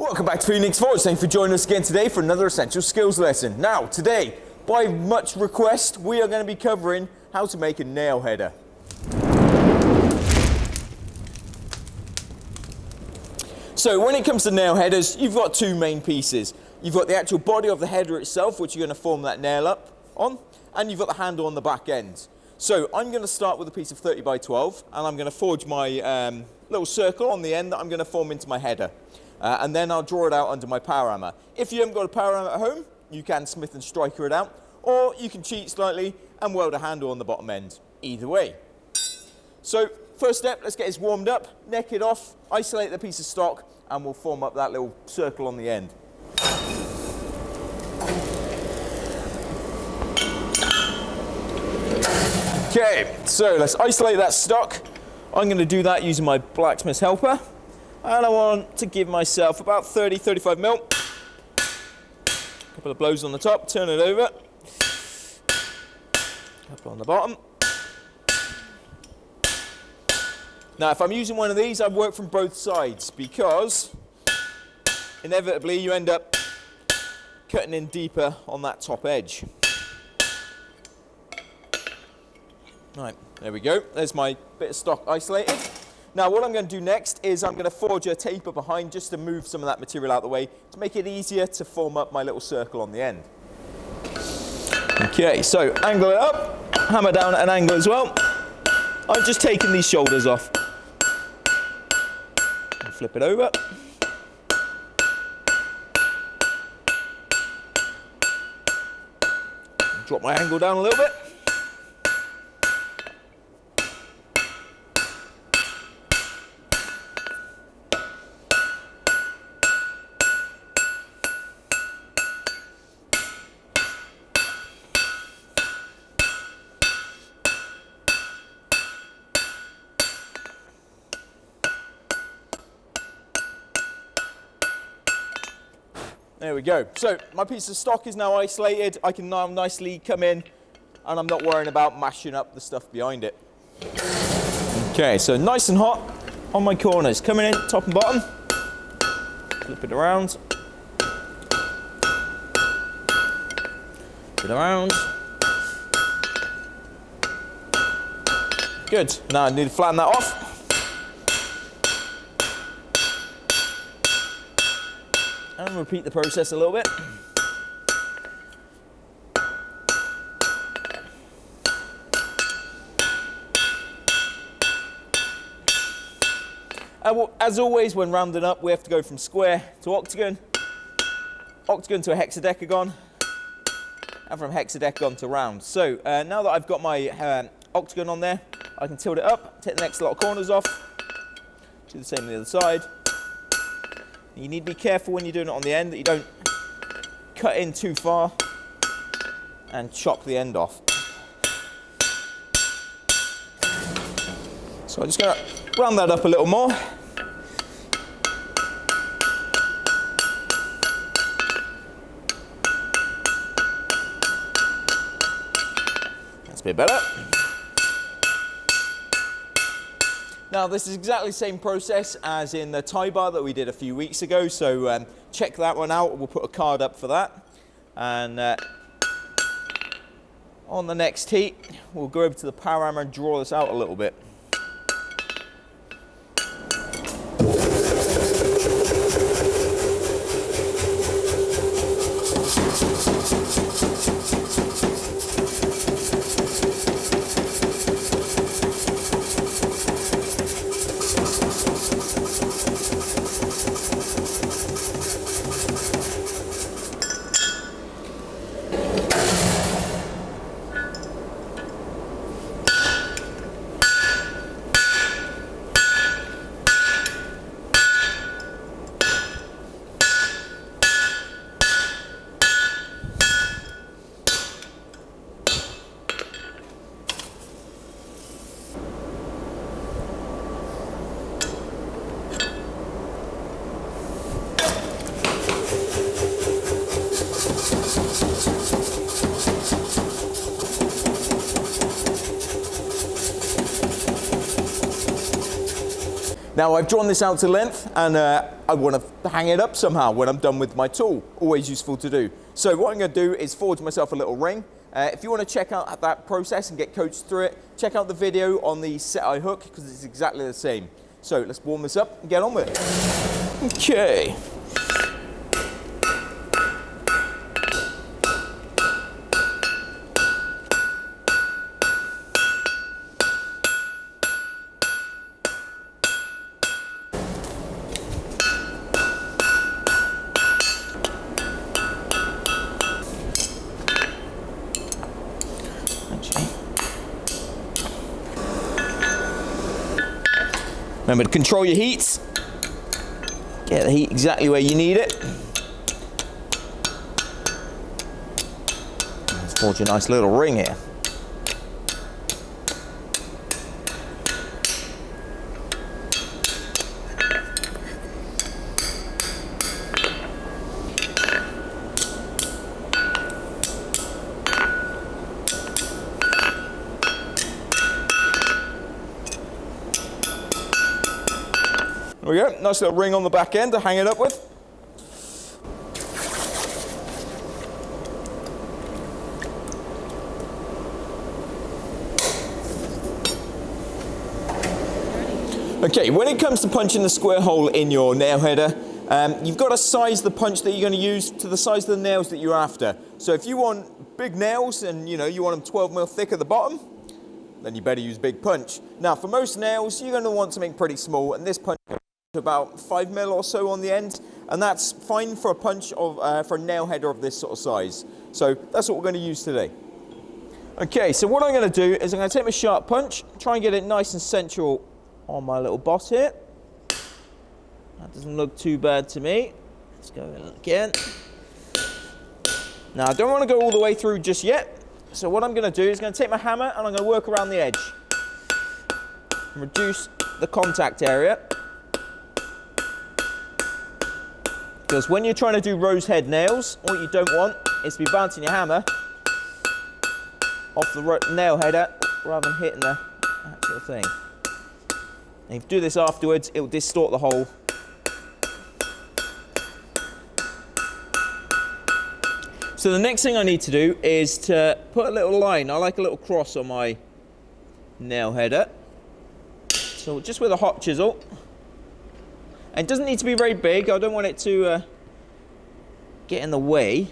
Welcome back to Phoenix Forge. Thanks for joining us again today for another essential skills lesson. Now, today, by much request, we are going to be covering how to make a nail header. So when it comes to nail headers, you've got two main pieces. You've got the actual body of the header itself, which you're going to form that nail up on, and you've got the handle on the back end. So I'm going to start with a piece of 30 by 12, and I'm going to forge my little circle on the end that I'm going to form into my header. And then I'll draw it out under my power hammer. If you haven't got a power hammer at home, you can Smith and Striker it out, or you can cheat slightly and weld a handle on the bottom end. Either way. So first step, let's get this warmed up, neck it off, isolate the piece of stock, and we'll form up that little circle on the end. Okay, so let's isolate that stock. I'm going to do that using my Blacksmith helper. And I want to give myself about 30-35 mil. Couple of blows on the top, turn it over. Couple on the bottom. Now if I'm using one of these, I work from both sides because inevitably you end up cutting in deeper on that top edge. Right, there we go. There's my bit of stock isolated. Now what I'm going to do next is I'm going to forge a taper behind just to move some of that material out of the way to make it easier to form up my little circle on the end. Okay, so angle it up, hammer down at an angle as well. I'm just taking these shoulders off. And flip it over. Drop my angle down a little bit. There we go. So my piece of stock is now isolated. I can now nicely come in and I'm not worrying about mashing up the stuff behind it. Okay, so nice and hot on my corners. Coming in top and bottom. Flip it around. Flip it around. Good. Now I need to flatten that off. And repeat the process a little bit. As always, when rounding up, we have to go from square to octagon, octagon to a hexadecagon, and from hexadecagon to round. So now that I've got my octagon on there, I can tilt it up, take the next lot of corners off, do the same on the other side. You need to be careful when you're doing it on the end that you don't cut in too far and chop the end off. So I'm just going to round that up a little more. That's a bit better. Now this is exactly the same process as in the tie bar that we did a few weeks ago, so check that one out. We'll put a card up for that. And on the next heat, we'll go over to the power hammer and draw this out a little bit. Now I've drawn this out to length and I want to to hang it up somehow when I'm done with my tool. Always useful to do. So what I'm going to do is forge myself a little ring. If you want to check out that process and get coached through it, check out the video on the set eye hook because it's exactly the same. So let's warm this up and get on with it. Okay. Remember to control your heats. Get the heat exactly where you need it. Let's forge a nice little ring here. There we go, nice little ring on the back end to hang it up with. Okay, when it comes to punching the square hole in your nail header, you've got to size the punch that you're going to use to the size of the nails that you're after. So if you want big nails and you want them 12 mil thick at the bottom, then you better use big punch. Now for most nails, you're going to want something pretty small, and this punch about 5 mil or so on the end, and that's fine for a punch of for a nail header of this sort of size. So that's what we're going to use today. Okay, so what I'm going to do is I'm going to take my sharp punch, try and get it nice and central on my little boss here. That doesn't look too bad to me. Let's go again. Now I don't want to go all the way through just yet, so what I'm going to do is going to take my hammer and I'm going to work around the edge and reduce the contact area. Because when you're trying to do rose head nails, what you don't want is to be bouncing your hammer off the nail header rather than hitting the actual thing. And if you do this afterwards, it will distort the hole. So the next thing I need to do is to put a little line. I like a little cross on my nail header. So just with a hot chisel. It doesn't need to be very big. I don't want it to get in the way.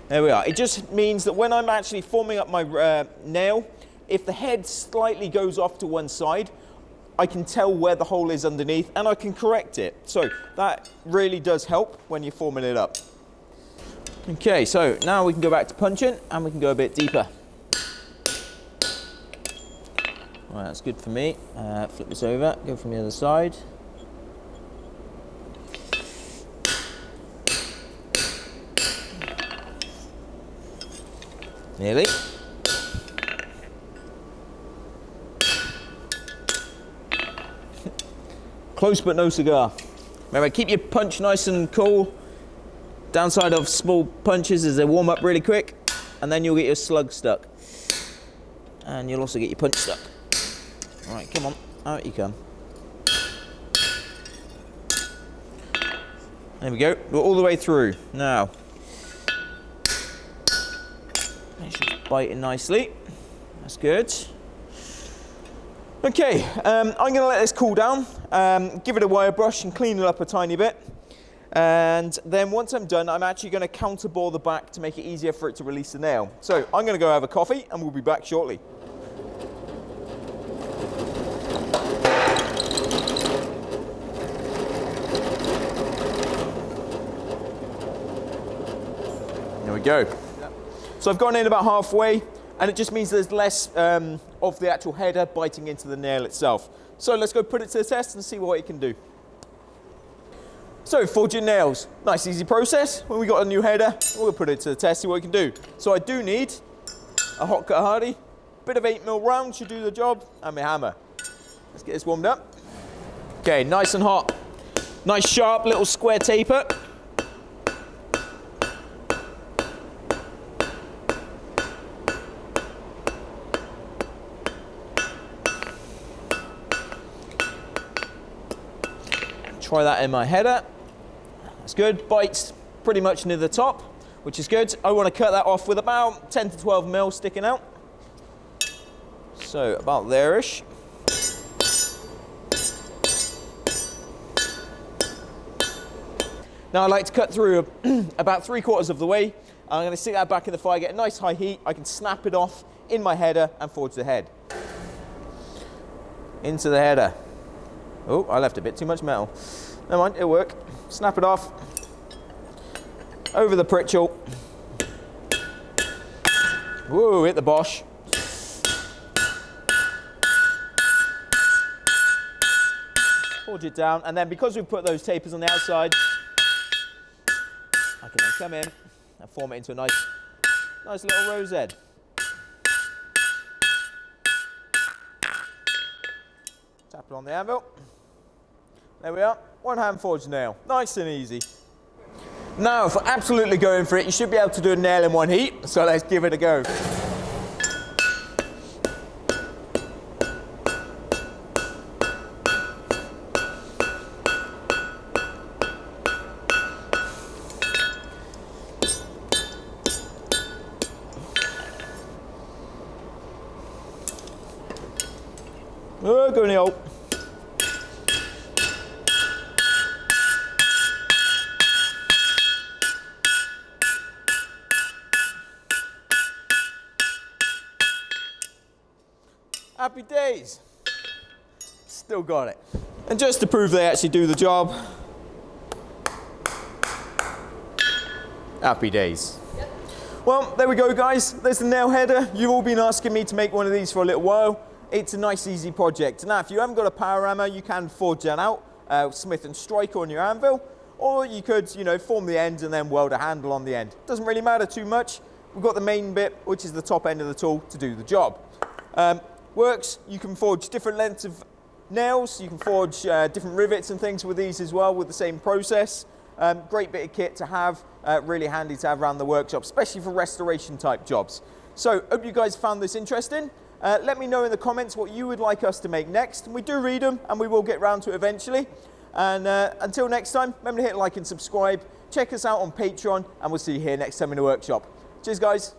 There we are. It just means that when I'm actually forming up my nail, if the head slightly goes off to one side, I can tell where the hole is underneath and I can correct it. So that really does help when you're forming it up. Okay, so now we can go back to punching and we can go a bit deeper. Right, that's good for me. Flip this over, go from the other side. Nearly. Close but no cigar. Remember, keep your punch nice and cool. Downside of small punches is they warm up really quick and then you'll get your slug stuck. And you'll also get your punch stuck. All right, come on, out you come. There we go, we're all the way through. Now, make sure it's biting nicely. That's good. Okay, I'm going to let this cool down, give it a wire brush and clean it up a tiny bit. And then once I'm done, I'm actually going to counterbore the back to make it easier for it to release the nail. So I'm going to go have a coffee and we'll be back shortly. There we go. So I've gone in about halfway, and it just means there's less of the actual header biting into the nail itself. So let's go put it to the test and see what it can do. So forging nails, nice easy process. When we got a new header, we'll put it to the test, see what it can do. So I do need a hot cut hardy, bit of 8mm round should do the job, and my hammer. Let's get this warmed up. Okay, nice and hot. Nice sharp little square taper. try that in my header. That's good. Bites pretty much near the top, which is good. I want to cut that off with about 10 to 12 mil sticking out. So about there-ish. Now I like to cut through about 3/4 of the way. I'm going to stick that back in the fire, get a nice high heat. I can snap it off in my header and forge the head. Into the header. Oh, I left a bit too much metal. Never mind, it'll work. Snap it off. Over the Pritchell. Whoa, hit the Bosch. Forge it down, and then because we put those tapers on the outside, I can then come in and form it into a nice little rose head. Tap it on the anvil. There we are, one hand forged nail. Nice and easy. Now, if we're absolutely going for it, you should be able to do a nail in one heat, so let's give it a go. Oh, go in the hole. Happy days. Still got it. And just to prove they actually do the job, happy days. Yep. Well, there we go, guys. There's the nail header. You've all been asking me to make one of these for a little while. It's a nice, easy project. Now, if you haven't got a power hammer, you can forge that out, Smith and Striker on your anvil, or you could, you know, form the ends and then weld a handle on the end. Doesn't really matter too much. We've got the main bit, which is the top end of the tool, to do the job. Works. You can forge different lengths of nails. You can forge different rivets and things with these as well, with the same process. Great bit of kit to have. Really handy to have around the workshop, especially for restoration type jobs. So, hope you guys found this interesting. Let me know in the comments what you would like us to make next. We do read them, and we will get round to it eventually. And until next time, remember to hit like and subscribe. Check us out on Patreon, and we'll see you here next time in the workshop. Cheers, guys.